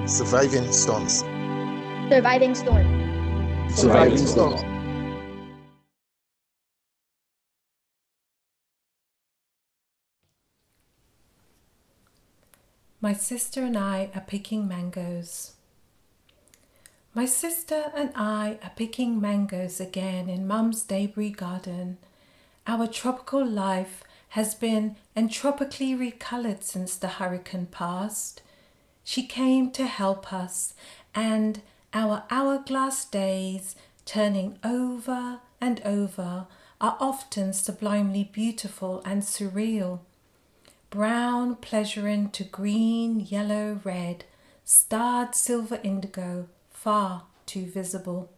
Surviving storms. Surviving storm. Surviving storms. My sister and I are picking mangoes. My sister and I are picking mangoes again in Mum's debris garden. Our tropical life has been entropically recoloured since the hurricane passed. She came to help us, and our hourglass days, turning over and over, are often sublimely beautiful and surreal. Brown pleasuring to green, yellow, red, starred silver indigo, far too visible.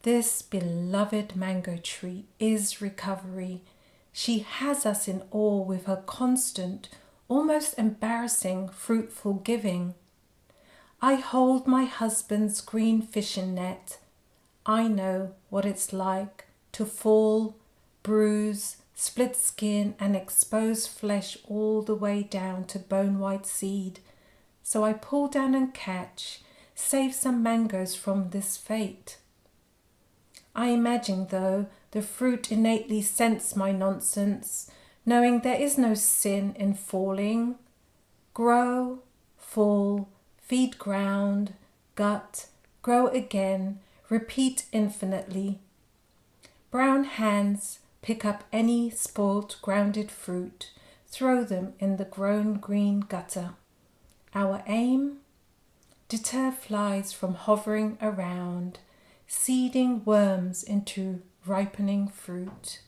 This beloved mango tree is recovery. She has us in awe with her constant, almost embarrassing, fruitful giving. I hold my husband's green fishing net. I know what it's like to fall, bruise, split skin and expose flesh all the way down to bone-white seed. So I pull down and catch, save some mangoes from this fate. I imagine, though, the fruit innately scents my nonsense, knowing there is no sin in falling. Grow, fall, feed ground, gut, grow again, repeat infinitely. Brown hands pick up any spoilt, grounded fruit, throw them in the grown green gutter. Our aim? Deter flies from hovering around, seeding worms into ripening fruit.